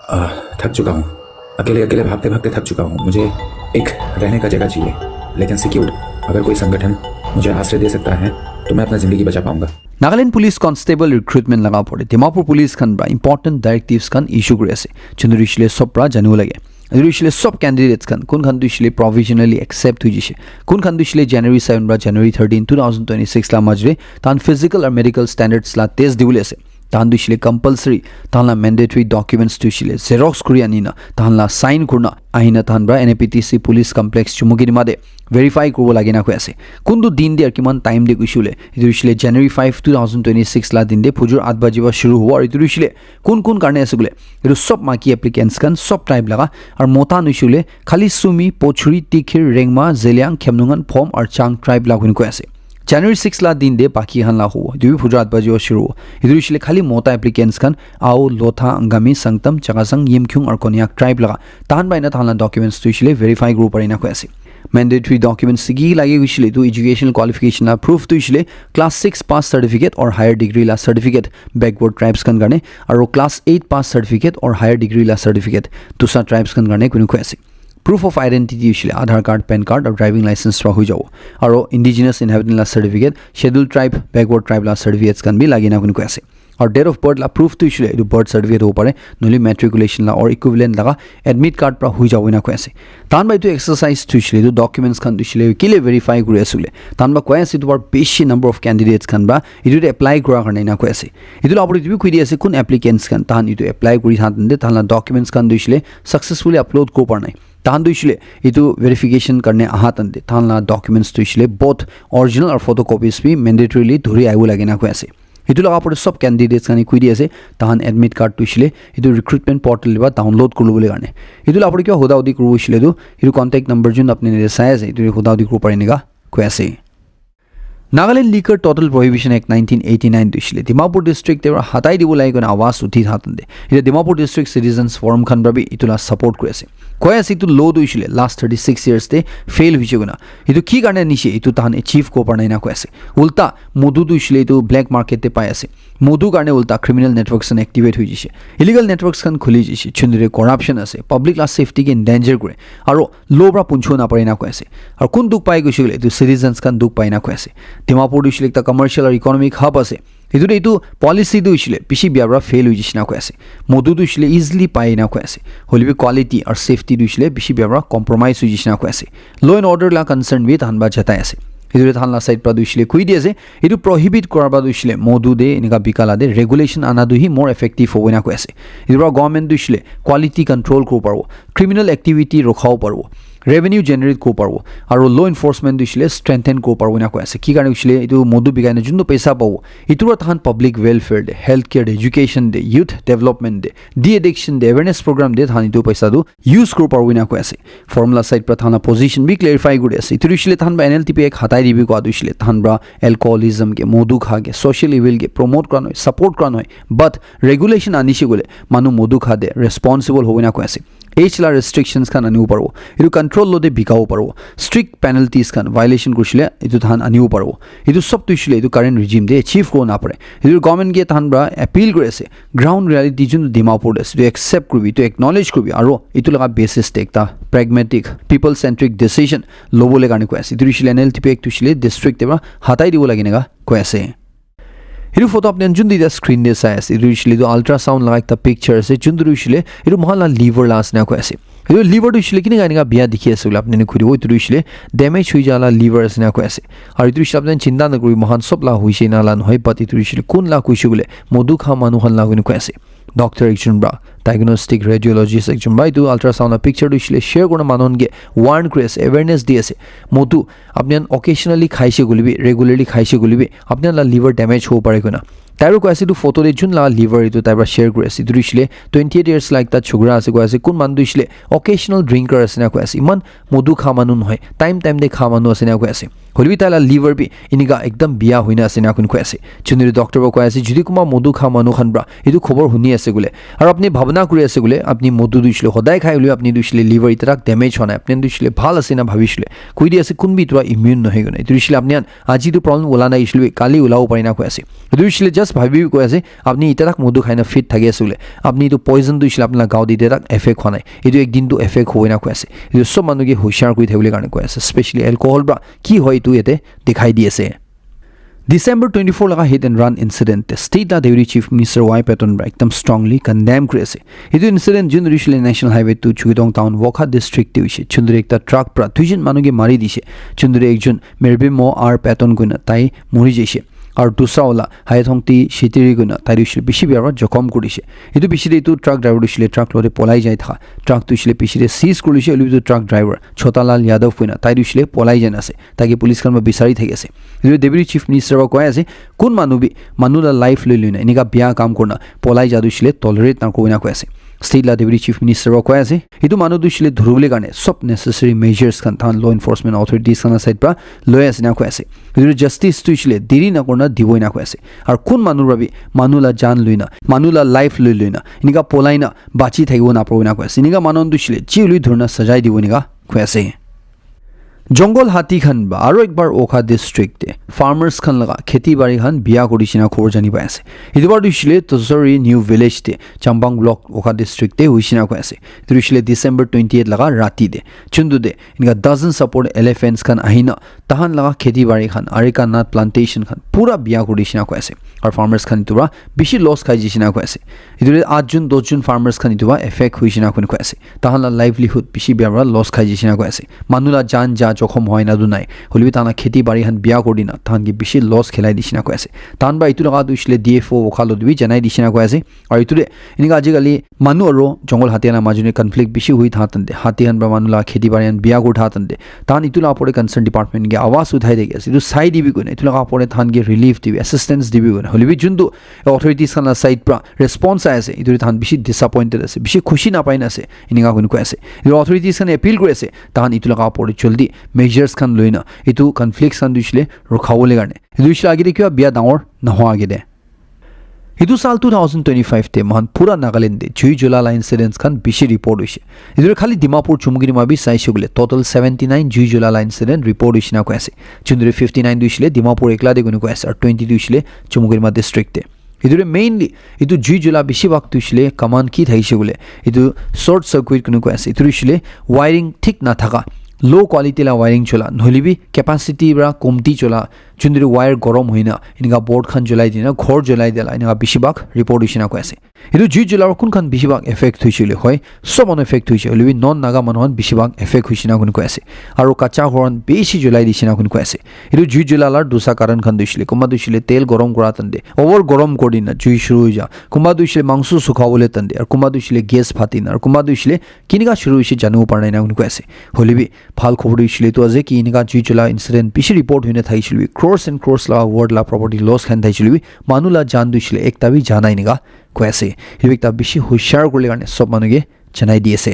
थक चुका हूँ। अकेले अकेले भागते भागते थक चुका हूँ। मुझे एक रहने का जगह चाहिए, लेकिन सिक्योर्ड। अगर कोई संगठन मुझे आश्रय दे सकता है तो मैं अपना जिंदगी बचा पाऊंगा। नागालैंड पुलिस कॉन्स्टेबल रिक्रुटमेंट लगा पड़े डिमापुर पुलिस खान बा इम्पोर्टेंट डायरेक्टिव्स खान इशू करे আছে चंद्रशिले सप्रा जानू लगे रिशिले सब कैंडिडेट्स खान कोन खान दुशिले प्रोविजनली एक्सेप्ट हुई जिसे कोन खान दुशिले जनवरी 7 बा जनवरी 13 2026 ला मजरे तान फिजिकल और मेडिकल स्टैंडर्ड्स ला टेस्ट दिवले আছে तान दुशिले कंपलसरी तानला मैंडेटरी डॉक्यूमेंट्स दुशिले जेरॉक्स कुरियानिना तानला साइन करना आहिना तानब्रा एनएपीटीसी पुलिस कम्प्लेक्स चुमुगिनि मादे वेरीफाई करब लागिना কৈ আছে কোনটো দিন দে আর কিমান টাইম দে কৈছিলে ইটো ৰিছিলে জানুৱাৰী 5 2026 লা দিন দে ফুজুৰ 8 বাজিবা শুৰু হ'ব আৰু ইটো ৰিছিলে কোন কোন কাৰণে আছে বলে ইটো সব মাকি এপ্লিকেন্টস কান সব টাইপ লাগা আৰু মোতা নইছিলে খালি সুমি পোছুৰি টিখিৰ ৰেংমা জেলিয়াং খেমনুঙান ফৰ্ম আৰু চাং ট্ৰাইব লাগুনি কৈ আছে January 6 ला दिन दे बाकी हनला हो दुई फुजर 8 बजे शुरू इदुरिशले खाली मोता एप्लिकेंट्स खान आओ लोथा अंगामी संगतम चगासंग यमख्युंग और कोनियाक ट्राइब लगा तान बाइना थाला डॉक्यूमेंट्स तुइशले वेरीफाई ग्रुप परिना को ऐसे मैंडेटरी डॉक्यूमेंट्स सिगी लागे विशले तो एजुकेशनल क्वालिफिकेशन ला प्रूफ तुइशले क्लास 6 पास सर्टिफिकेट और हायर डिग्री ला सर्टिफिकेट बैकवर्ड ट्राइब्स कन गने और क्लास 8 पास सर्टिफिकेट और हायर डिग्री ला सर्टिफिकेट दूसरा ट्राइब्स कन गने कुनि को ऐसे प्रूफ ऑफ आइडेंटिटी उछले आधार कार्ड पैन कार्ड और ड्राइविंग लाइसेंस रा हो जाओ और इंडिजिनस इनहेबिटेंट ला certificate scheduled tribe backward tribe ला सर्टिफिकेट्स कन भी लागिना कुन को ऐसे और डेट ऑफ बर्थ ला प्रूफ तो उछले ಇದು बर्थ सर्टिफिकेट हो पारे नली मैट्रिकुलेशन ला और इक्विवेलेंट लगा एडमिट कार्ड प्रा हो जाओ ना को ऐसे तान बाय तो एक्सरसाइज तो उछले डॉक्यूमेंट्स खान उछले किले वेरीफाई करे असुले तान बा को ऐसे तो बेसी नंबर ऑफ कैंडिडेट्स खान बा इदु अप्लाई करा करने ना को ऐसे इदु आपरि तिबि खुदि ऐसे कोन एप्लिकेंट्स खान तान इदु अप्लाई करि थान दे तान डॉक्यूमेंट्स खान उछले सक्सेसफुली अपलोड को परनाय तान दुइशले इतु वेरिफिकेशन करने आहातन दे तानला डॉक्यूमेंट्स दुइशले बोथ ओरिजिनल और फोटोकॉपीज भी मैंडेटरीली धुरी आइबो लागेना को ऐसे इतु लगा पड़े सब कैंडिडेट्स कानी कुइदि আছে तान एडमिट कार्ड तुइशले इतु रिक्रुटमेंट पोर्टल बा डाउनलोड करलो बोले गाने इतु ला पड़े क्या होदाउदी करबोइशले दु इतु कांटेक्ट नंबर जुन अपने ने साया है इतु होदाउदी को पारेनेगा को ऐसे Nagaland liquor total prohibition act 1989 दुइशले दिमापुर डिस्ट्रिक्ट तेरा हटाई दिबो लागिन आवाज उठी थातन दे इते दिमापुर डिस्ट्रिक्ट सिटीजन्स फोरम खान बबी इतुला सपोर्ट करे আছে কয় আছে ইতু লো দুইছিলে লাস্ট 36 ইয়ার্স তে ফেল হইছে গুনা ইতু কি কারণে নিছে ইতু তাহান অ্যাচিভ কো পারনাই না কয় আছে উল্টা মধু দুইছিলে ইতু ব্ল্যাক মার্কেটে পাই আছে মধু কারণে উল্টা ক্রিমিনাল নেটওয়ার্কস অ্যাক্টিভেট হই যাইছে ইলিগাল নেটওয়ার্কস খান খুলি যাইছে চুনরে করাপশন আছে পাবলিক লা সেফটি কে এনডেঞ্জার করে আর লো ব্রা পুঞ্ছো না পারে না কয় আছে আর কোন দুখ পাই গইছে ইতু সিটিজেন্স খান দুখ পাই না কয় আছে দিমাপুর দুইছিলে একটা কমার্শিয়াল আর ইকোনমিক হাব আছে इदुरे इतु पॉलिसी दुइशले पिसी बियाब्रा फेल हुइ जिसना को ऐसे मधु दुइशले इजिली पाइ ना को ऐसे होलिबि क्वालिटी और सेफ्टी दुइशले पिसी बियाब्रा कॉम्प्रोमाइज हुइ जिसना को ऐसे लो एंड ऑर्डर ला कंसर्न भी थानबा जता ऐसे इदुरे थानला साइड प्रा दुइशले कुइ दिएसे इदु प्रोहिबिट करबा दुइशले मधु दे इनका बिकाला दे रेगुलेशन आना दुहि मोर इफेक्टिव होइना को ऐसे इदुरा गवर्नमेंट दुइशले क्वालिटी कंट्रोल को पारबो क्रिमिनल एक्टिविटी रोखाओ पारबो रेवेन्यू जेनरेट को पारबो और लो एनफोर्समेंट दुइशले स्ट्रेंथन को पारबो ना को ऐसे की कारण उछले इदु मधु बिगाने जुन्दो पैसा पाबो इतुरा थान पब्लिक वेलफेयर दे हेल्थ केयर दे एजुकेशन दे यूथ डेवलपमेंट दे डी एडिक्शन दे अवेयरनेस प्रोग्राम दे थान इतु पैसा दु यूज को पारबो ना को ऐसे फॉर्मूला साइड पर थाना पोजीशन भी क्लेरिफाई गुड ऐसे इतु उछले थान बा एनएलटीपी एक हटाई दिबि को दुइशले थान बा अल्कोहलिज्म के मधु खा के सोशल इविल के प्रमोट करनो सपोर्ट करनो बट रेगुलेशन आनिसे गोले मानु मधु खा दे रेस्पोंसिबल होइना को ऐसे एज ला रेस्ट्रिक्शंस खान आनिउ पारबो इतु कंट्रोल लो दे बिकाओ पारबो स्ट्रिक्ट पेनल्टीज खान वायलेशन करसिले इतु थान आनिउ पारबो इतु सब तुइशले इतु करेंट रिजिम दे अचीव को ना पारे इतु गवर्नमेंट के थान बा अपील करेसे ग्राउंड रियलिटी जुन दिमापुर दे इतु एक्सेप्ट करबि इतु एक्नॉलेज करबि आरो इतु लगा बेसिस टेकता pragmatic people centric decision लोबोले गाने को ऐसे इतु रिशिले एनएलटीपी एक तुइशले डिस्ट्रिक्ट देबा हटाई दिबो लागिनेगा को ऐसे इरु फोटो अपने जुन दिदा स्क्रीन दे सायस इरु रिशिले दो अल्ट्रासाउंड लाइक द पिक्चर से जुन रिशिले इरु महला लीवर लास ना को ऐसे इरु लीवर दुइशले किने गाने का बिया दिखि आसे अपने ने खुरि हो इरु रिशिले डैमेज हुइ जाला लीवर ना को ऐसे और इरु रिशिले अपने चिंता न करि महान सब ला हुइसे ना ला नहै पति इरु रिशिले कोन ला कुइसे गुले मधु खा मानु हन ला को ऐसे डॉक्टर एकजन ब्रा डायग्नोस्टिक रेडियोलॉजिस्ट एकजन ब्रा इतु अल्ट्रासाउंड पिक्चर दुइशले शेयर गर्न मानन गे वार्न क्रेस अवेयरनेस दिएसे मधु अपने ओकेशनली खाइसे गुलिबि रेगुलरली खाइसे गुलिबि अपने ला लिवर डैमेज हो पारे कोना तारो को ऐसे फोटो दे जुन ला लिवर इतु ताइबा शेयर करे ऐसे दुइशले 28 इयर्स लाइक ता छुगरा आसे को ऐसे कोन मान दुइशले ओकेशनल ड्रिंकर आसे ना को ऐसे मन मधु खा मानु नहय टाइम दे खा मानु आसे ना को ऐसे होलिबि ताला लिवर भी इनिगा एकदम बिया होइना आसे ना कुन को ऐसे चुनिरि डॉक्टर को ऐसे जुदि कुमा मधु खा मानु खनब्रा इतु खबर हुनि आसे गुले और अपने भावना ভাৱনা কৰি আছে বোলে আপুনি মদু দিছিলে সদায় খাই হ'লেও আপুনি দিছিলে লিভাৰ ইতাক ডেমেজ হোৱা নাই আপুনি দিছিলে ভাল আছে না ভাবিছিলে কৈ দি আছে কোনবি তোৰা ইমিউন নহয় গ'নে এইটো দিছিলে আপুনি আজিতো প্ৰব্লেম ওলা নাই দিছিলে কালি ওলাব পাৰি না কৈ আছে এইটো দিছিলে জাষ্ট ভাবি কৈ আছে আপুনি ইতাক মদু খাই না ফিট থাকি আছে বোলে আপুনি এইটো পয়জন দিছিলে আপোনাৰ গাঁও দি তাক এফেক্ট হোৱা নাই এইটো একদিনটো এফেক্ট হৈ না কৈ আছে এইটো চব মানুহকে হুঁচিয়াৰ কৰি থাকিবলৈ কাৰণে কৈ আছে স্পেচিয়েলি এলকহল বা কি হয় এইটো ইয়াতে দেখাই দি আছে December 24 laga hit and run incident state la deputy chief minister Y Paton Bra ekdam strongly condemn kuri ase etu incident jun rishile national highway to Chugidong town Wokha district te hoise chundure ekta truck pra duijon manuge mari dise chundure ekjon merbe mo R Paton guna tai mori jaise আর দুসরা ওলা হাইথংটি সিটিরি গুনা তাই দিছিলে বেশি বিয়ার জখম করিছে এটু পিছিয়ে এইটো ট্রাক ড্রাইভার দিছিলে ট্রাক লরে পলাই যাই থাকা ট্রাক দিছিলে পিছিয়ে সিজ করিছে এলিটো ট্রাক ড্রাইভার ছোটালাল যাদব কইনা তাই দিছিলে পলাই যাই আছে তাকে পুলিশ খান বিচাৰি থাকি আছে এটো ডেপুটি চিফ মিনিষ্টাৰ কৈ আছে কোন মানুহলা লাইফ লৈ লৈ না এনেকা বিয়া কাম কৰনা পলাই যা দিছিলে টলাৰেট না কইনা কৈ আছে State la deputy chief minister কৈ আছে এটো মানুহ দিছিলে ধৰুবলৈ কাৰণে সব নেসেসাৰি মেজাৰ্স খান থান ল এনফোৰ্সমেন্ট অথৰিটিজ খান সাইড পৰা লৈ আছে না কৈ আছে এটো জাস্টিস দিছিলে দেৰি না কৰনা দিবই না কৈ আছে আৰু কোন মানুহৰ বাবে মানুহলা জান লৈ না মানুহলা লাইফ লৈ লৈ না এনেকা পলাই না বাচি থাকিব না পাবই না কৈ আছে এনেকা মানুহ দিছিলে যি লৈ ধৰনা সজাই দিব এনেকা কৈ আছে জঙ্গল হাতী খান বা আৰু একবাৰ ওখা ডিস্ট্ৰিক্টে ফাৰ্মাৰ্স খান লগা খেতি বাৰী খান বিয়া কৰিছিনা খবৰ জানি পাই আছে এবাৰ দিছিলে তজৰি নিউ ভিলেজতে চাম্বাং ব্লক ওখা ডিস্ট্ৰিক্টে হৈছিনা কৈ আছে দিছিলে ডিসেম্বৰ 28 লগা ৰাতি দে চুন্দু দে ইনকা ডজন সাপোৰ্ট এলিফেন্টস খান আহিনা তাহান লগা খেতি বাৰী খান আৰিকা নাট প্লান্টেশন খান পুৰা বিয়া কৰিছিনা কৈ আছে আৰু ফাৰ্মাৰ্স খান ইটোৰা বেছি লছ খাই যিছিনা কৈ আছে ইটোৰে 8 জুন 10 জুন ফাৰ্মাৰ্স খান ইটোৱা এফেক্ট হৈছিনা কৈ আছে তাহান লাইভলিহুড বেছি বিয়াৰ লছ খাই যিছিনা কৈ আছে মানুহলা জান যা জখম হয় না দুনাই হলিবি তানা খেতি বাৰী হান বিয়া কৰি না তাহান কি বেছি লছ খেলাই দিছিনা কৈ আছে তাহান বা ইটো লগা দুইছিলে ডিএফও ওখালো দিবি জানাই দিছিনা কৈ আছে আৰু ইটোৰে এনেকা আজিকালি মানুহ আৰু জঙ্গল হাতিয়ানা মাজুনে কনফ্লিক্ট বেছি হৈ থাকতে হাতিয়ান বা মানুহলা খেতি বাৰী হান বিয়া কৰি থাকতে তাহান ইটো লগা পৰে কনসাৰ্ন ডিপাৰ্টমেন্ট গে আৱাজ উঠাই দেখি আছে ইটো চাই দিবি কোনে ইটো লগা পৰে তাহান গে ৰিলিফ দিবি এসিস্টেন্স দিবি কোনে হলিবি যোনটো অথৰিটিজ খান সাইড পৰা ৰেসপন্স আছে ইটো তাহান বেছি ডিসঅপয়েন্টেড আছে বেছি খুশি না পাই না আছে এনেকা কোনে কৈ আছে ইটো অথৰিটিজ খান এপিল কৰি আছে তাহান ইটো লগা পৰে জলদি মেজাৰ্স খান লৈ না এইটো কনফ্লিক্ট খান দিছিলে ৰখাবলৈ কাৰণে দিছিলে আগে দেখিবা বিয়া ডাঙৰ নহয় আগে দে এইটো সাল 2025 তে মহান পুৰা নাগালেণ্ডে জুই জ্বলালা ইনসিডেন্টস খান বেছি ৰিপৰ্ট হৈছে এইটো খালি ডিমাপুৰ চুমুগিৰি মাবি চাইছে গলে টোটাল 79 জুই জ্বলালা ইনসিডেন্ট ৰিপৰ্ট হৈছে না কৈ আছে যোনৰে 59 দিছিলে ডিমাপুৰ একলা দে গুণ কৈ আছে আৰু 20 দিছিলে চুমুগিৰিমা ডিস্ট্ৰিক্টে ইটোৰে মেইনলি ইটো জুই জ্বলা বেছি ভাগ দিছিলে কমান কি থাকিছে গলে ইটো শৰ্ট সাৰ্কিট কোন কৈ আছে ইটো দিছিলে ওয়াৰিং ঠিক না থাকা লো কোয়ালিটি লা ওয়াৰিং চলা নহলিবি ক্যাপাসিটি বৰা কমতি চলা যোনদিৰে ওয়ায়াৰ গৰম হইনা এনেকা বোৰ্ড খান জ্বলাই দিনা ঘৰ জ্বলাই দিলা এনেকা বেছিভাগ ৰিপৰ্ট হৈছিনা কৈ আছে এটো জুই জ্বলাৰ কোনখান বেছিভাগ এফেক্ট হৈছিল হয় সব মন এফেক্ট হৈছে হলিবি নন নাগা মানুহন বেছিভাগ এফেক্ট হৈছিনা কোন কৈ আছে আৰু কাঁচা ঘৰন বেছি জ্বলাই দিছিনা কোন কৈ আছে এটো জুই জ্বলালাৰ দুসা কাৰণ খান দিছিলে কোমা দিছিলে তেল গৰম কৰা তন্দে ওভাৰ গৰম কৰি না জুই শুৰু হৈ যা কোমা দিছিলে মাংস সুখাবলৈ তন্দে আৰু কোমা দিছিলে গেছ ফাটিনা আৰু কোমা দিছিলে কিনিকা শুৰু হৈছে জানিব পৰা নাই না কোন কৈ আছে হলিবি ভাল খবৰ দিছিলে তো আজি কি এনেকা জুই জ্বলা ইনসিডেন্ট বেছি ৰিপৰ্ট হৈ না থাকিছিল ক্ৰ'ৰ্ছ এণ্ড ক্ৰ'ৰ্ছ লা ৱৰ্ড লা প্ৰপাৰ্টি লছ খান থাকিছিল মানুহলা জান দিছিলে একটা বি জানাই নেগা কৈ আছে এইটো একটা বেছি হুঁচিয়াৰ কৰিলে কাৰণে সব মানুহকে জনাই দি আছে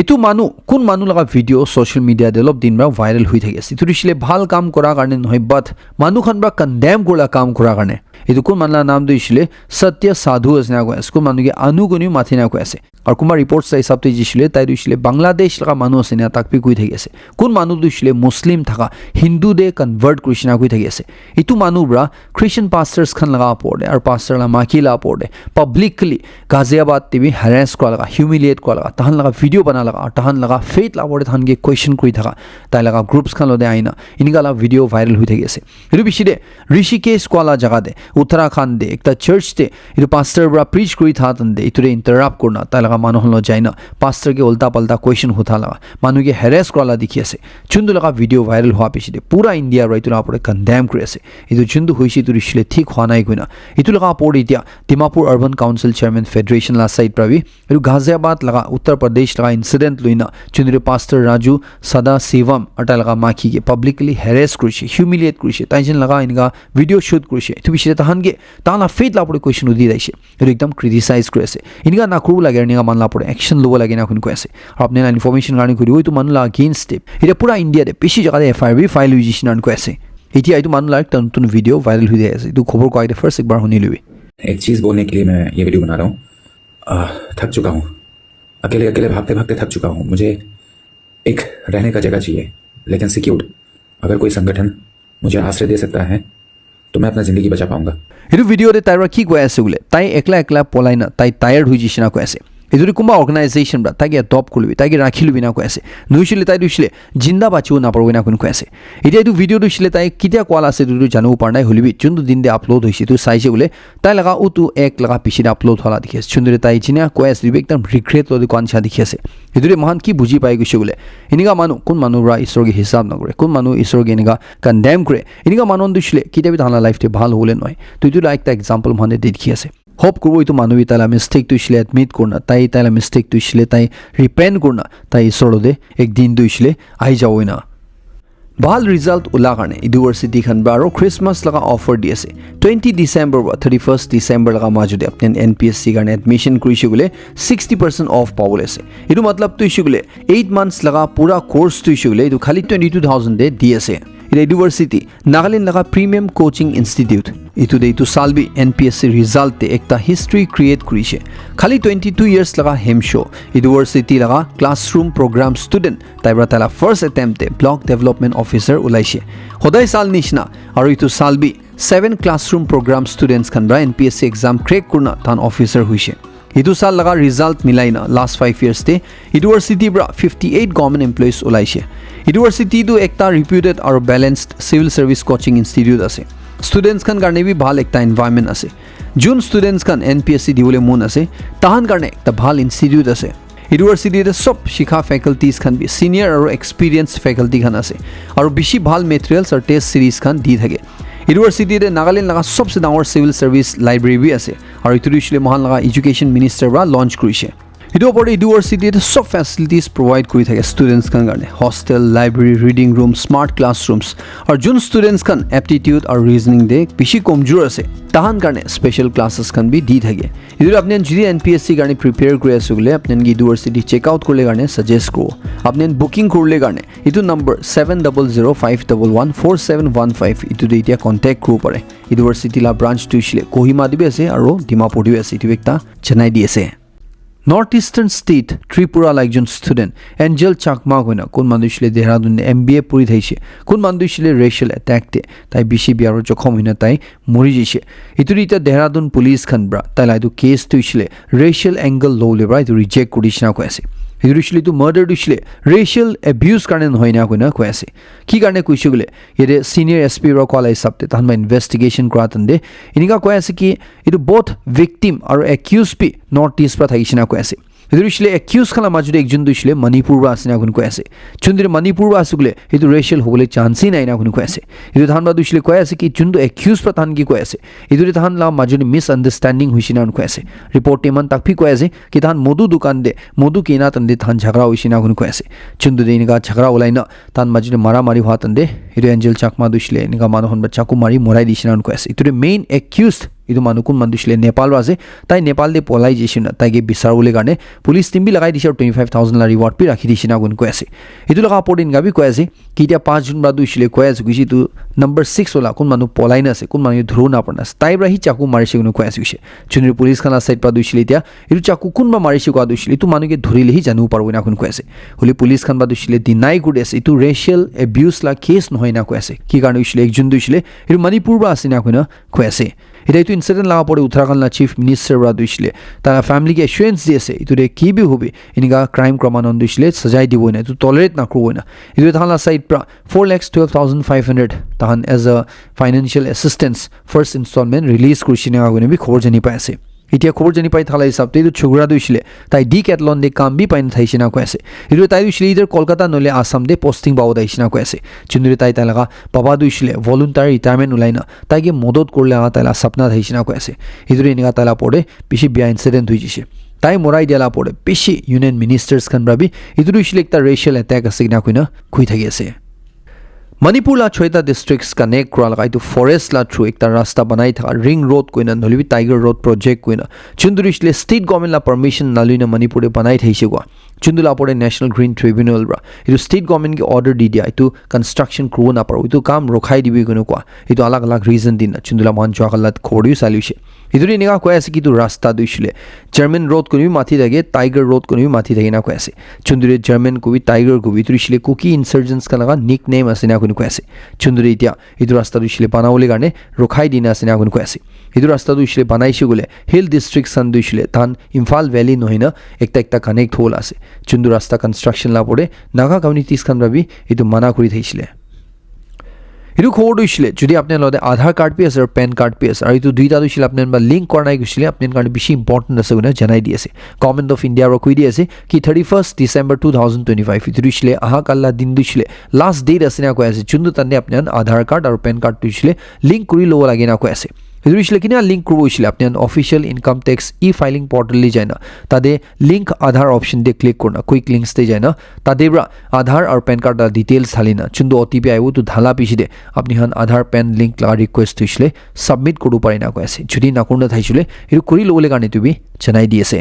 এইটো মানুহ কোন মানুহ লগা ভিডিঅ' ছ'চিয়েল মিডিয়াত অলপ দিন পৰা ভাইৰেল হৈ থাকি আছে এইটো দিছিলে ভাল কাম কৰাৰ কাৰণে নহয় বাট মানুহখন পৰা কণ্ডেম কৰা কাম কৰাৰ কাৰণে এইটো কোন মানুহৰ নাম দিছিলে সত্য সাধু আছে না কৈ আছে কোন মানুহকে আনুগনিও মাথি না কৈ আছে আৰু কুমাৰ ৰিপৰ্টছ হিচাপতে দিছিলে তাই দিছিলে বাংলাদেশ লগা মানুহ আছে না তাক পি কৈ থাকি আছে কোন মানুহ দিছিলে মুছলিম থাকা হিন্দু দে কনভাৰ্ট কৰিছিনা কৈ থাকি আছে এইটো মানুহ পৰা খ্ৰীষ্টিয়ান পাষ্টাৰ্ছ খান লগা পৰে আৰু পাষ্টাৰলা মাকিলা পৰে পাব্লিকলি গাজিয়াবাদ টিভি হেৰেছ কৰা লগা হিউমিলিয়েট কৰা লগা তাহান লগা ভিডিঅ' বনা লগা আৰু তাহান লগা ফেইথ লাভৰে তাহানকে কুৱেশ্যন কৰি থাকা তাই লগা গ্ৰুপছ খান লদে আইনা এনেকা লগা ভিডিঅ' ভাইৰেল হৈ থাকি আছে এইটো পিছতে ঋষিকেশ কোৱালা জেগাতে উত্তৰাখণ্ড দে একটা চাৰ্চ দে এইটো পাষ্টাৰ পৰা প্ৰিচ কৰি থাকতে এইটোৰে ইণ্টাৰাপ্ট কৰনা তাই লগা মানুহ লৈ যায় না পাষ্টাৰকে উল্টা পাল্টা কুৱেশ্যন সোধা লগা মানুহকে হেৰেছ কৰা দেখি আছে যোনটো লগা ভিডিঅ' ভাইৰেল হোৱা পিছতে পুৰা ইণ্ডিয়াৰ এইটো লগা কণ্ডেম কৰি আছে এইটো যোনটো হৈছে এইটো দিছিলে ঠিক হোৱা নাই গৈ না এইটো লগা পৰি এতিয়া Dimapur urban council chairman federation লা চাইড প্ৰাবি এইটো গাজিয়াবাদ লগা উত্তৰ প্ৰদেশ লগা ইনচিডেণ্ট লৈ না যোনটো পাষ্টাৰ ৰাজু সদা শিৱম আৰু তাই লগা মাখিকে পাব্লিকলি হেৰেছ কৰিছে হিউমিলিয়েট কৰিছে তাই যেন লগা এনেকা ভিডিঅ' শ্বুট কৰিছে এইটো পিছতে তাহানকে তাহান ফেইথ লাপৰে কুৱেশ্যন সুধি যাইছে এইটো একদম ক্ৰিটিচাইজ কৰি আছে এনেকা নকৰিব লাগে এনেকা মানুহ লাপৰে একশ্যন ল'ব লাগে না শুনি কৈ আছে আৰু আপুনি ইনফৰমেশ্যন কাৰণে সুধিব এইটো মানুহ লগা এগেইনষ্ট ষ্টেপ এতিয়া পুৰা ইণ্ডিয়াতে বেছি জেগাতে FIR ফাইল হৈ গৈছে না কৈ আছে এতিয়া এইটো মানুহ লাগ নতুন ভিডিঅ' ভাইৰেল হৈ যায় আছে এইটো খবৰ কোৱা ফাৰ্ষ্ট একবাৰ শুনি ল'বি एक चीज़ बोलने के लिए मैं ये वीडियो बना रहा हूँ थक चुका हूँ अकेले अकेले भागते भागते थक चुका हूँ मुझे एक रहने का जगह चाहिए लेकिन सिक्योर्ड अगर कोई संगठन मुझे आश्रय दे सकता है तो मैं अपना ज़िंदगी बचा पाऊंगा এইটো ভিডিঅ'তে তাইৰ কি কৈ আছে বোলে তাই একলা একলা পলাই না তাই টায়াৰ্ড হৈ যিছে না কৈ আছে এই যদি কোনোবা অৰ্গেনাইজেশ্যন বা তাইকে এডপ্ট কৰিবি তাইকে ৰাখি ল'বি না কৈ আছে নুইছিলে তাই দুইছিলে জিন্দা বাচিব নাপাৰবি না কোন কৈ আছে এতিয়া এইটো ভিডিঅ' দুইছিলে তাই কেতিয়া কোৱাল আছে এইটো জানিব পৰা নাই হলিবি যোনটো দিন দে আপলোড হৈছে এইটো চাইছে বোলে তাই লগা উটো এক লগা পিছিতে আপলোড হলা দেখি আছে যোনদৰে তাই চিনা কৈ আছে দিবি একদম ৰিগ্ৰেট লৈ কোন চা দেখি আছে এইটোৰে মহান কি বুজি পাই গৈছে বোলে এনেকা মানুহ কোন মানুহৰা ঈশ্বৰকে হিচাপ নকৰে কোন মানুহ ঈশ্বৰকে এনেকা কণ্ডেম কৰে এনেকা মানুহ দুইছিলে কেতিয়াবা তাহাঁতৰ লাইফতে ভাল হ'লে নহয় তো এইটো একটা এক্সাম্পল মানে দেখি আছে होप करबो इतो मानुवी ताला मिस्टेक तो इशले एडमिट करना ताई ताला मिस्टेक तो इशले ताई रिपेंट करना ताई इसरो दे एक दिन तो इशले आई जाओ ना ভাল ৰিজাল্ট ওলা কাৰণে ইউনিভাৰ্চিটি খান বাৰ ক্ৰিসমাস লগা অফাৰ দি আছে 20 ডিসেম্বৰ বা 31 ডিসেম্বৰ লগা মাজতে আপুনি এনপিএসসি কাৰণে এডমিশন কৰিছে গলে 60% অফ পাবলৈ আছে এটো মতলব তো ইছু গলে 8 মান্থস লগা পুৰা কোৰ্স তো ইছু গলে এটো খালি 22000 দে দি আছে এটা ইউনিভাৰ্চিটি নাগালেণ্ড লগা প্ৰিমিয়াম কোচিং ইনষ্টিটিউট এইটো সালবি এনপিএসসি ৰিজাল্টে একটা হিষ্ট্ৰী ক্ৰিয়েট কৰিছে খালি 22 ইয়াৰ্স লগা হেমশো ইউনিভাৰ্চিটি লগা ক্লাছৰুম প্ৰগ্ৰাম ষ্টুডেণ্ট তাইবৰা তালা ফাৰ্ষ্ট এটেম্পটে ব্লক ডেভেলপমেণ্ট অফিচাৰ ওলাইছে সদায় সাল নিচিনা আৰু এইটো সালবি 7 ক্লাছৰুম প্ৰগ্ৰাম ষ্টুডেণ্টছ খান বা এনপিএসসি এক্সাম ক্ৰেক কৰনা তান অফিচাৰ হৈছে এইটো সাল লগা ৰিজাল্ট মিলাই না লাষ্ট 5 ইয়াৰ্স তে ইউনিভাৰ্চিটিৰ পৰা 58 গভৰ্ণমেণ্ট এমপ্লয়িজ ওলাইছে ইউনিভাৰ্চিটিটো একটা ৰিপিউটেড আৰু balanced civil service coaching institute আছে স্টুডেন্টস খান কাৰণে বি ভাল একটা এনভায়ৰনমেন্ট আছে যোন স্টুডেন্টস খান এনপিএসসি দিবলৈ মন আছে তাহান কাৰণে একটা ভাল ইনষ্টিটিউট আছে ইউনিভাৰ্চিটিতে সব শিক্ষা ফেকাল্টিজ খান বি সিনিয়ৰ আৰু এক্সপিৰিয়েন্স ফেকাল্টি খান আছে আৰু বেছি ভাল মেটেৰিয়েলছ আৰু টেষ্ট সিৰিজ খান দি থাকে ইউনিভাৰ্চিটিতে নাগালেণ্ড লগা সবচে ডাঙৰ সিভিল সাৰ্ভিস লাইব্ৰেৰী বি আছে আৰু ইটো ইছলে মহান লগা এডুকেশ্যন মিনিষ্টাৰ পৰা লঞ্চ কৰিছে ইটো ওপৰত ইউনিভাৰ্চিটিতে সব ফেচিলিটিজ প্ৰভাইড কৰি থাকে ষ্টুডেণ্টছ খান কাৰণে hostel library reading room smart classrooms আৰু যোন ষ্টুডেণ্টছ খান এপ্টিটিউড আৰু ৰিজনিং দে বেছি কমজোৰ আছে তাহান কাৰণে স্পেচিয়েল ক্লাছেছ খান বি দি থাকে এইটো আপুনি যদি এনপিএসসি কাৰণে প্ৰিপেয়াৰ কৰি আছে বোলে আপুনি ইউনিভাৰ্চিটি চেক আউট কৰিলে কাৰণে সাজেষ্ট কৰোঁ আপুনি বুকিং কৰিলে কাৰণে এইটো নম্বৰ 7005114715 এইটো এতিয়া কণ্টেক্ট কৰিব পাৰে ইউনিভাৰ্চিটি লা ব্ৰাঞ্চটো ইছলে কোহিমা দিবে আছে আৰু ডিমাপুৰ দিবে আছে এইটো একটা জনাই দি আছে নৰ্থ ইষ্টাৰ্ণ ষ্টেট ত্ৰিপুৰা একজন ষ্টুডেণ্ট এঞ্জেল চাকমা কইনা কোন মানুষলে দেহৰাদুন MBA পঢ়ি থাইছে কোন মানুষলে ৰেচিয়েল এটেকতে তাই বিচি বিয়াৰৰ জখম হৈনা তাই মৰি যাইছে ইটো এতিয়া দেহৰাদুন পুলিচ খান ব্ৰা তাই লাইটো কেছ তুইছিলে ৰেচিয়েল এংগল লৌলে ব্ৰা ইটো ৰিজেক্ট কৰিছিনা কৈ আছে ইটো তো মাৰ্ডাৰ দিছিলে ৰেচিয়েল এবিউজ কাৰণে নহয় না কইনা কৈ আছে কি কাৰণে কৈছে গলে এৰে সিনিয়ৰ এসপি ৰ কল হিচাপতে তাহন ইনভেষ্টিগেশ্যন কৰাতন্দে ইনিকা কৈ আছে কি ইটো বোথ ভিকটিম আৰু একিউজ পি নৰ্থ ইষ্ট পৰা থাকিছিনা কৈ আছে ইটো ইছলে একিউজ খালা মাজতে একজন দুইছিলে মণিপুৰ পৰা আছিনা কোন কৈ আছে চুন্দিৰ মণিপুৰ পৰা আসুগলে ইটো ৰেচিয়েল হ'বলৈ চান্সই নাই না কোন কৈ আছে ইটো তাহান বা দুইছিলে কৈ আছে কি চুন্দু একিউজ পৰা তাহান কি কৈ আছে ইটো তাহান লা মাজতে মিছ আণ্ডাৰষ্টেণ্ডিং হৈছিনা কোন কৈ আছে ৰিপৰ্ট ইমান তাকফি কৈ আছে কি তাহান মধু দোকান দে মধু কিনা তন্দে তাহান ঝগড়া হৈছিনা কোন কৈ আছে চুন্দু দে ইনকা ঝগড়া ওলাই না তাহান মাজতে মাৰামাৰি হোৱা তন্দে ইটো এঞ্জেল চাকমা দুইছিলে ইনকা মানুহন বা চাকু মাৰি মৰাই দিছিনা কোন কৈ আছে ইটো মেইন একিউজড ইটো মানুহ কোন মানুহ দিছিলে নেপাল আছে তাই নেপাল দে পলাই যাইছিল না তাইকে বিচাৰবলৈ কাৰণে পুলিচ টিম বি লগাই দিছে আৰু 25000 লা ৰিৱাৰ্ড পি ৰাখি দিছে না কোন কৈ আছে ইটো লগা পৰদিন গাবি কৈ আছে কি এতিয়া 5 জুন বা দুইছিলে কৈ আছে কি ইটো নম্বৰ 6 ওলা কোন মানুহ পলাই না আছে কোন মানুহ ধৰো না পৰনাস তাই ৰাহি চাকু মাৰিছে কোন কৈ আছে চুনিৰ পুলিচ খানা সাইড পৰা দুইছিলে এতিয়া ইটো চাকু কোনবা মাৰিছে কোৱা দুইছিলে ইটো মানুহকে ধৰিলেহি জানিব পাৰব না কোন কৈ আছে হলি পুলিচ খান বা দুইছিলে ডিনাই কৰি আছে ইটো ৰেচিয়েল এবিউজ লা কেছ নহয় না কৈ আছে কি কাৰণে দুইছিলে একজন দুইছিলে ইটো মণিপুৰ বা আছে না কৈ আছে এটা এইটো ইনসিডেন্ট লাগা পড়ে উত্তৰাখণ্ড লা চিফ মিনিষ্টাৰ ৰা দুইছিলে তাৰা ফ্যামিলিকে এসুৰেন্স দি আছে ইটো কি বি হবে ইনিকা ক্রাইম ক্রমানন দুইছিলে সজাই দিব না তো টলারেট না করব না ইটো তাহলা সাইড প্রা 4,12,500 তাহান as a financial assistance first instalment release কৰিছিনা আগনে বি খবৰ জানি পাই আছে এতিয়া খবৰ জানি পাই থালা হিচাপতে ইটো ছগুৰা দুইছিলে তাই ডি ক্যাটলন দে কাম বি পাইন থাইছিনা কৈ আছে ইটো তাই দুইছিলে ইধৰ কলকাতা নলে আসাম দে পোস্টিং বাও দাইছিনা কৈ আছে চুন্দুৰি তাই লাগা বাবা দুইছিলে ভলান্টাৰি ৰিটায়াৰমেন্ট উলাইনা তাইকে মদত কৰলে তাইলা সপনা থাইছিনা কৈ আছে ইধৰ ইনিকা তাইলা পৰে পিছি বিয়া ইনসিডেন্ট হৈ জিছে তাই মৰাই দিলা পৰে পিছি ইউনিয়ন মিনিষ্টাৰ্স খান ৰাবি ইটো দুইছিলে একটা ৰেচিয়েল এটেক আছে না কইনা খুই থাকি আছে मणिपुर ला छोटा डिस्ट्रिक्ट्स कनेक्ट करा लगा तो फॉरेस्ट ला थ्रू एक रास्ता बनाई था रिंग रोड कोइना नलिबी टाइगर रोड प्रोजेक्ट कोइना चुंदुरिसले स्टेट गवर्नमेंट ला परमिशन नालुइना मणिपुर बनाई थाइसेगवा चुंदुला परे नेशनल ग्रीन ट्रिब्यूनल रा इतो स्टेट गवर्नमेंट के ऑर्डर दि दिया इतो कंस्ट्रक्शन क्रू ना पारो इतो काम रोखाई दिबि गनो क्वा इतो अलग अलग रीजन दिन चुंदुला मान जोखलत खोडियो सालिसे ইদুৰি নিগা কৈ আছে কি তো ৰাস্তা দুইছিলে জাৰ্মান ৰোড কোনি মাথি থাকে টাইগাৰ ৰোড কোনি মাথি থাকে না কৈ আছে চুন্দুৰি জাৰ্মান কোবি টাইগাৰ কোবি ইদুৰিছিলে কুকি ইনসাৰ্জেন্টস কানাগা নিক নেম আছে না কোনি কৈ আছে চুন্দুৰি এতিয়া ইদু ৰাস্তা দুইছিলে বানাবলৈ কাৰণে ৰখাই দিনা আছে না কোনি কৈ আছে ইদু ৰাস্তা দুইছিলে বানাইছে গলে হিল ডিস্ট্ৰিক্ট সান দুইছিলে তান ইম্ফাল ভ্যালি নহইনা একটা কানেক্ট হোল আছে চুন্দু ৰাস্তা কনস্ট্ৰাকশন লা পৰে নাগা কমিউনিটিজ খান ভাবি ইদু মানা কৰি থৈছিলে ইদু খবৰ দিছিলে যদি আপোনাৰ লতে আধাৰ কাৰ্ড পি আছে আৰু পেন কাৰ্ড পি আছে আৰু ইদু দুইটা দিছিলে আপোনাৰ বা লিংক কৰা নাই গৈছিলে আপোনাৰ কাৰণে বেছি ইম্পৰ্টেন্ট আছে গুনা জনাই দি আছে গভৰ্নমেন্ট অফ ইন্ডিয়া ৰ কৈ দি আছে কি 31st ডিসেম্বৰ 2025 ইদু দিছিলে আহা কাল্লা দিন দিছিলে লাষ্ট ডেট আছে না কৈ আছে যোনটো তানে আপোনাৰ আধাৰ কাৰ্ড আৰু পেন কাৰ্ড দিছিলে লিংক কৰি ল'ব লাগে না কৈ আছে ইদুৰিছিলে কিনা লিংক কৰিব হৈছিলে আপোনাৰ official income tax e filing পোৰ্টেললৈ যায় না তাতে লিংক আধাৰ অপশন দে ক্লিক কৰনা কুইক লিংকস তে যায় না তাতে ব্ৰা আধাৰ আৰু পেন কাৰ্ড ডিটেইলছ ঢালিনা চুন্দু ওটিপি আইবো তো ঢালা পিছিদে আপুনি হান আধাৰ পেন লিংক লা ৰিকুৱেষ্ট হৈছিলে সাবমিট কৰিব পাৰি না কৈ আছে যদি নাকৰনা থাইছিলে ইটো কৰি ল'বলৈ কাৰণে তুমি জনাই দি আছে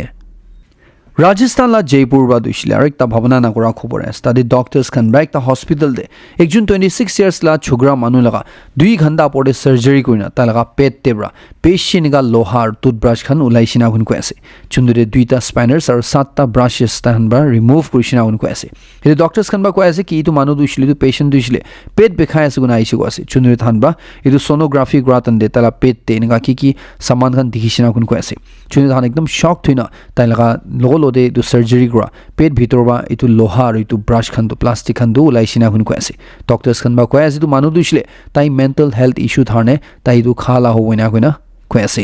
राजस्थान ला जयपुर बा दुइছিলে আৰু একটা ভাবনা না কৰা খবৰ আছে তাতে ডক্টৰস খান বা একটা হসপিটাল দে একজন 26 ইয়াৰ্স লা ছোগৰা মানুহ লগা 2 ঘণ্টা পৰে সাৰ্জাৰী কৰিনা তা লগা পেট তেবৰা পেশি নিগা লোহাৰ টুথব্ৰাশ খান উলাইছিনা গুণ কৈ আছে চুন্দুৰে দুইটা স্পাইনাৰ্স আৰু 7টা ব্ৰাশেছ তাহান বা ৰিমুভ কৰিছিনা গুণ কৈ আছে এই ডক্টৰস খান বা কৈ আছে কি ইটো মানুহ দুইছিলে ইটো পেশেন্ট দুইছিলে পেট বেখাই আছে গুণ আইছে কৈ আছে চুন্দুৰে তাহান বা ইটো সোনোগ্ৰাফি কৰাতন দে তালা পেট তে নিগা কি সামান খান দেখিছিনা গুণ কৈ আছে চুন্দুৰে তাহান একদম শক থইনা তাই লগা লগলতে ইটো সাৰ্জাৰী কৰা পেট ভিতৰ বা ইটো লোহা আৰু ইটো ব্ৰাশ খান তো প্লাষ্টিক খান দো উলাইছিনা গুণ কৈ আছে ডক্টৰস খান বা কৈ আছে ইটো মানুহ দুইছিলে তাই মেন্টাল হেলথ ইস্যু থাৰনে তাই ইটো খালা হবইনা কৈ আছে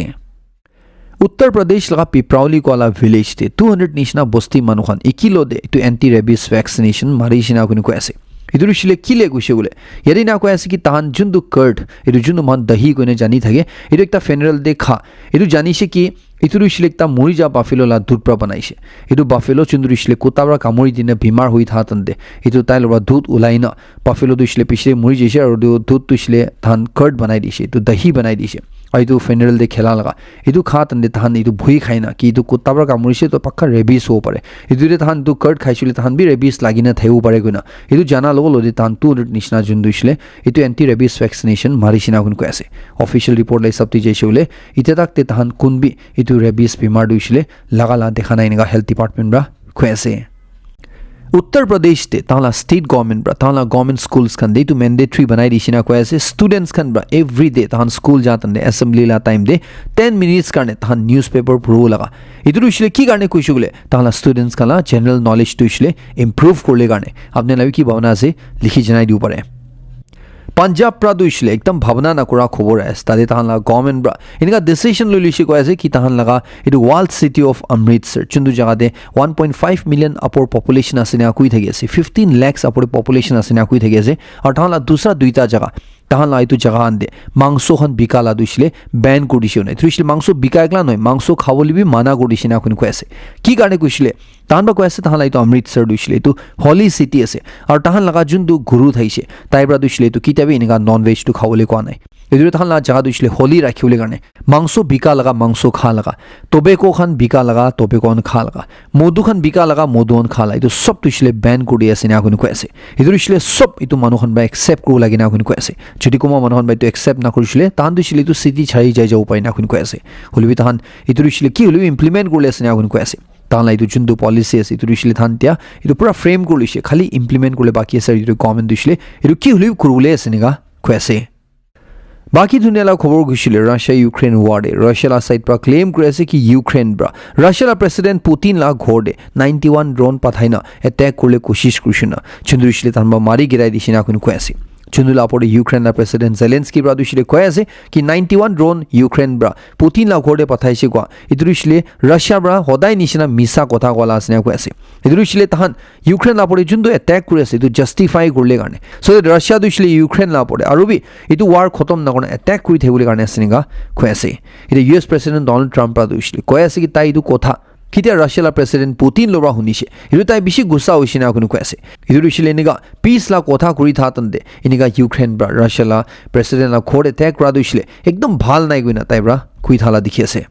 उत्तर प्रदेश लगा पिपरावली कोला विलेज ते 200 निशना बस्ती मानुखान इकिलो दे टू एंटी रेबिस वैक्सीनेशन मारिसिना कुनि को ऐसे इदुरिशिले किले गुशे बोले यदि ना को ऐसे कि तान जुंदु कर्ड इदु जुंदु मान दही कोने जानी थागे इदु एकटा फेनरल दे खा इदु जानिसे कि इतुरिशिले एकटा मुरिजा बाफेलो ला दूध प्रा बनाइसे इदु बाफेलो चुंदुरिशिले कोताबरा कामुरि दिने बीमार होई था तंदे इदु ताइलबा दूध उलाइना बाफेलो दुशिले पिछले मुरि जैसे और दूध तुशिले थान कर्ड बनाइ दिसे तो दही बनाइ दिसे इदु फेनरल दे खेला लगा इदु खा तंदे थान इदु भुई खाइना कि इदु कोताबरा कामुरिसे तो पक्का रेबिस हो पारे इदुरे थान दु कर्ड खाइसिले थान बि रेबिस लागिना थाइउ पारे गुना इदु जाना लगलो दे थान 200 निशना जुंदुशिले इदु एंटी रेबिस वैक्सीनेशन मारिसिना गुन को ऐसे ऑफिशियल रिपोर्ट लाई सबति जैसे बोले इते तक ते थान कुन बि इदु रेबिस बीमार दुइसिले लगाला देखा नाइ निगा हेल्थ डिपार्टमेंट ब्रा खुएसे उत्तर प्रदेश ते ताला स्टेट गवर्नमेंट ब्रा ताला गवर्नमेंट स्कूल्स खन दे टू मैंडेटरी बनाइ दिसिना को ऐसे स्टूडेंट्स खन ब्रा एवरी डे तान स्कूल जातन दे असेंबली ला टाइम दे 10 मिनिट्स करने तान न्यूज़पेपर प्रो लगा इदुरु इशले की करने कोइ शुगले ताला स्टूडेंट्स कला जनरल नॉलेज तो इशले इंप्रूव करले करने अपने लवी की भावना से लिखी जनाइ दिउ परे पंजाब प्रदेशले एकदम भावना ना कुरा खबर है तादे ताहान ला गवर्नमेंट ब्रा इनका डिसीजन ले लिशी को ऐसे कि ताहान लगा it world city of Amritsar चुंदु जगह दे 1.5 मिलियन अपर पॉपुलेशन आसे कुई थगे से 15 लाख अपर पॉपुलेशन आसे कुई थगे से और ताहान ला दूसरा दुईटा जगह ताहान ला इतु जगह आंदे मांसो खन बिकाला दुइसले बैन करिसियो नै थ्रिसले मांसो बिकायकला नय मांसो खावली बि माना करिसिना कुन कोएसे की गाने कुइसले ताहान बा कोएसे ताहान ला इतु अमृतसर दुइसले इतु होली सिटी আছে और ताहान लगा जुंदु गुरु थाइसे ताइब्रा दुइसले इतु किताबे इनगा नॉन वेज टु खावले को आनै इदुरे ताहान ला जगह दुइसले होली राखिवले गाने मांसो बिका लगा मांसो खा लगा टोबेको खन बिका लगा टोबेको खा लगा मधु खन बिका लगा मधु खा ला इतु सब दुइसले बैन करि আছে ना कुन कोएसे इदुरिसले सब इतु मानुखन बा एक्सेप्ट करू लागि ना कुन कोएसे যদি কোমা মানুহন বাইতো একসেপ্ট না কৰিছিলে তাহান দিছিলে তো সিটি ছাড়ি যাই যাব পাই না কোন কৈ আছে হলিবি তাহান ইটো দিছিলে কি হলিবি ইমপ্লিমেন্ট কৰিলে আছে না কোন কৈ আছে তাহান লাইটো যোনটো পলিসি আছে ইটো দিছিলে তাহান তিয়া ইটো পুৰা ফ্ৰেম কৰিছে খালি ইমপ্লিমেন্ট কৰিলে বাকি আছে ইটো গভৰ্নমেন্ট দিছিলে ইটো কি হলিবি কৰিলে আছে নিগা কৈ আছে बाकी दुनिया ला खबर गुशिले रशिया यूक्रेन वार दे रशिया ला साइड पर क्लेम करे से कि यूक्रेन ब्रा रशिया ला प्रेसिडेंट पुतिन ला घोर दे 91 ड्रोन पथाइना अटैक करले कोशिश कृष्ण चंद्रशिले तनबा मारी गिराइ दिसिना कुन কৈ আছে चुनुला पड़े यूक्रेन प्रेसिडेंट जेलेंस्की ब्रा दुशिले কৈ আছে कि 91 ड्रोन यूक्रेन ब्रा पुतिन ला घोरदे पठाइसे कोआ इदुरिसले रशिया ब्रा हदाय निसिना मिसा कथा कला आसने কৈ আছে इदुरिसले तहान यूक्रेन ला पड़े जुंदो अटैक करे আছে तो जस्टिफाई करले गाने सो रशिया दुशिले यूक्रेन ला पड़े आरो बि इतु वार खतम न करने अटैक करि थेबुले गाने आसनेगा কৈ আছে इदे यूएस प्रेसिडेंट डोनाल्ड ट्रम्प ब्रा दुशिले কৈ আছে कि ताई इतु कथा कितिया रशिया प्रेसिडेंट पुतिन लोबा हुनिसे इदु ताई बिसि गुस्सा होइसिना कुन কৈ আছে इदु रिशिले निगा पीस ला कथा करि थातनदे इनिगा यूक्रेन ब्रा रशिया ला प्रेसिडेंट ला खोड अटैक रा दुशिले एकदम भाल नाइ गइना ताई ब्रा कुइ थाला दिखि আছে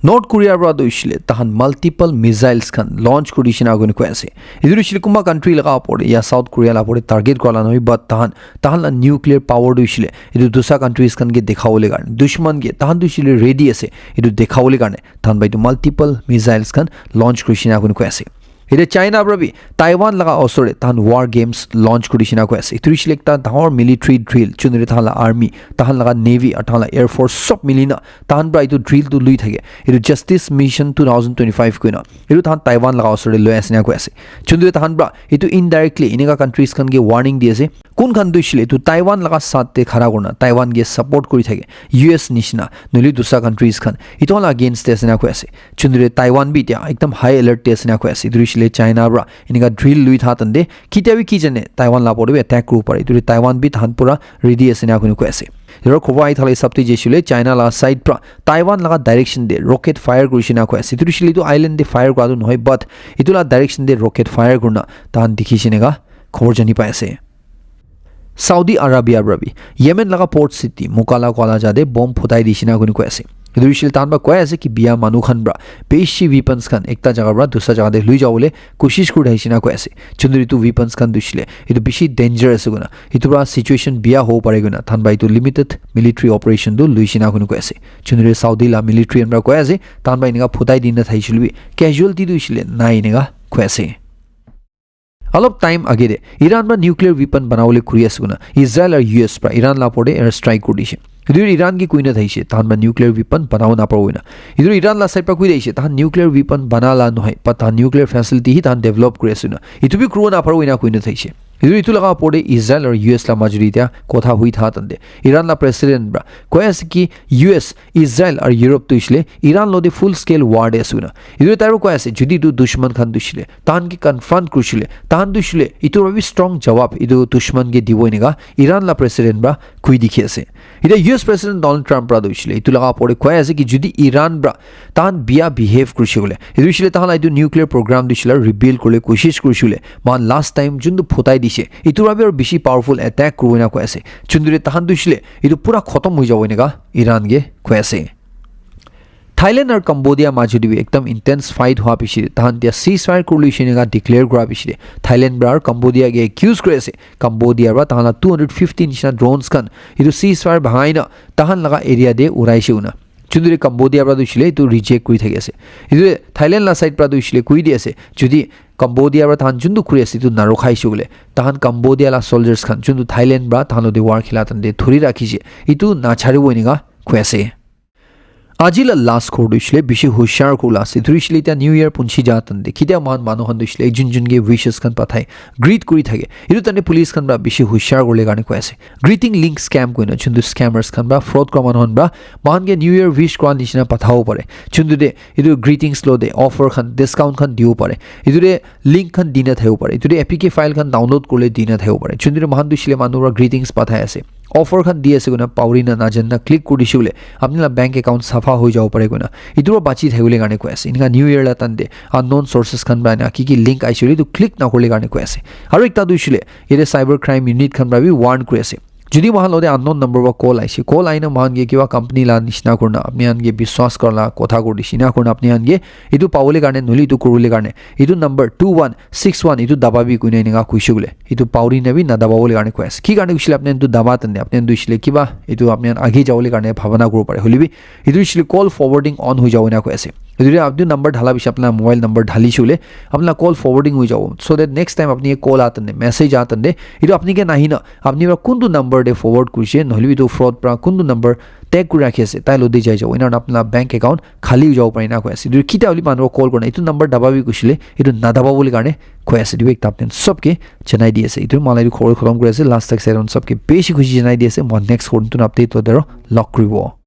North Korea ra do isle tahan multiple missiles khan launch kudishina agun ko ase idur isle kumba country laga apore ya South Korea la apore target kola noi but tahan la nuclear power do isle idu dusa countries khan ge dekhawole garne dushman ge tahan do isle ready ase idu dekhawole garne tahan bai multiple missiles khan launch kudishina agun ko ase ide China brabi Taiwan laga osore tahan war games launch kudishina ko ase idur isle ekta dahor military drill chunire tahan la army tahan laga navy tahan la air force sob milina tahan bra itu drill tu lui thage idu justice mission 2025 koina idu tahan Taiwan laga osore loi asina ko ase chunire tahan bra itu indirectly inega countries kan ge warning di ase kun khan du isle itu Taiwan laga sat te khara korna Taiwan ge support kori thage US nishna noli dusa countries khan itu la against te asina ko ase chunire Taiwan bi tia ekdam high alert te asina ko ase idu China bra inega drill lui tha tande kitawi ki jane Taiwan la pore attack group pare itu Taiwan bi than pura ready asina kunu ko ase ro khobai thale sapti jesule China la side pra Taiwan laga direction de rocket fire kurishina ko ase itu shili to island de fire kwadu noi but itu la direction de rocket fire kurna tan dikhishinega khor jani pa ase Saudi Arabia brabi Yemen laga port city Mukalla kola jade bomb phutai dishina kunu ko ase Idurishil tanba koy ase ki biya manu khan bra beshi weapons khan ekta jaga bra dusra jaga de lui jawole koshish kur daisina ko ase chunduri tu weapons khan dushile itu bishi dangerous guna itu bra situation biya ho pare guna tanba itu limited military operation du luisina kunu ko ase chunduri Saudi la military bra koy ase tanba inga phutai dinna thaishilwi casualty dushile nai inga ko ase alop time agede Iran ba nuclear weapon banawole kuri ase guna Israel or US bra Iran la pode air strike kurdishe idur Iran ki kuina thaise tahan ba nuclear weapon banau na parwina idur Iran la side pa kui deise tahan nuclear weapon banala no hai pata nuclear facility hi tahan develop kure asuna itu bi kru na parwina kuina thaise idur itu laga pode Israel or US la majority kotha hui tha tande Iran la president bra koyas ki US Israel or Europe to isle Iran lo de full scale war de asuna idur tar koyas judi tu dushman khan dushile tahan ki confront kushile tahan dushile itu bi strong jawab idu dushman ge dibo inega Iran la president bra kui dikhi ase ida US president Donald Trump bra dushile itu laga pode koyas ki judi Iran bra tahan biya behave kushile idu shile tahan itu nuclear program dushile rebuild kole koshish kushile man last time jundu photai itu rabi or bishi powerful attack kuina ko ase chundure tahan dushile itu pura khotom hoi jawo nega Iran ge ko ase Thailand or Cambodia majudi ekdam intense fight hua pishi tahan dia ceasefire coalition ga declare kora pishi Thailand bra Cambodia ge accuse kore ase Cambodia bra tahan 215 nishna drones kan itu ceasefire bhaina tahan laga area de uraise una chundure Cambodia bra dushile itu reject kuri thage ase itu Thailand la side bra dushile kui di ase jodi Cambodia bra tahan jundu kuri ase itu naro khai shugule tahan Cambodia la soldiers khan jundu Thailand bra tahan de war khila tan de thuri rakhije itu na chhari boiniga khwese Ajila last khor dushile bishi hushar ko last idurishile ta new year punchi jatan de kidia man manu han dushile junjun ge wishes kan pathai greet kuri thage iru tane police kan bra bishi hushar gole gane ko ase greeting link scam koina chundu scammers kan bra fraud kra man hon bra man ge new year wish kra nishina pathao pare chundu de idu greetings lo de offer khan discount khan diu pare idu de link khan dina thayo pare idu de apk file khan download korle dina thayo pare chundu de man dushile manu ra greetings pathai ase offer khan di ase guna paurina na janna click kuri shule apni la bank account safa hoi jaw pare guna iduro bachi thayule gane ko ase inga new year la tande unknown sources khan ba na ki link aishuli to click na korle gane ko ase aru ekta dushile ire cyber crime unit khan ba bi warn kuri ase যদি মহান লদে unknown number বা কল আইছে কল আইনা মহান গে কিবা company লা নিশনা করনা আপনি আনগে বিশ্বাস করলা কথা করি সিনা করনা আপনি আনগে ইদু পাওলে গানে নলি ইদু করুলে গানে ইদু নাম্বার 2161 ইদু দাবাবি কইনে নিগা কইছুলে ইদু পাউরি নেবি না দাবাবলে গানে কইছে কি গানে কইছিলে আপনি ইদু দাবাতন আপনি ইদু ইছলে কিবা ইদু আপনি আগে যাওলে গানে ভাবনা করব পারে হলিবি ইদু ইছলে কল ফরওয়ার্ডিং অন হৈ যাও না কইছে যদি আপনি নাম্বার ঢালা বিশ আপনার মোবাইল নাম্বার ঢালি শুলে আপনার কল ফরওয়ার্ডিং হয়ে যাও সো দ্যাট নেক্সট টাইম আপনি কল আতন মেসেজ আতন এটা আপনি কে নাহি না আপনি কোনটো নাম্বার দে ফরওয়ার্ড করছে নহলে তো ফ্রড প্রা কোনটো নাম্বার ট্যাগ করে রাখি আছে তাই লদি যাই যাও ইনার আপনার ব্যাংক একাউন্ট খালি হয়ে যাও পারি না কই আছে যদি কিটা বলি মানুষ কল করে এইটো নাম্বার দাবাবি কইছিলে এইটো না দাবা বলি কারণে কই আছে দিবে একটা আপনি সবকে জানাই দিয়েছে এইটো মালাই খবর খতম করে আছে লাস্ট তক সেরন সবকে বেশি খুশি জানাই দিয়েছে মই নেক্সট কোনটো আপডেট তো লক করিব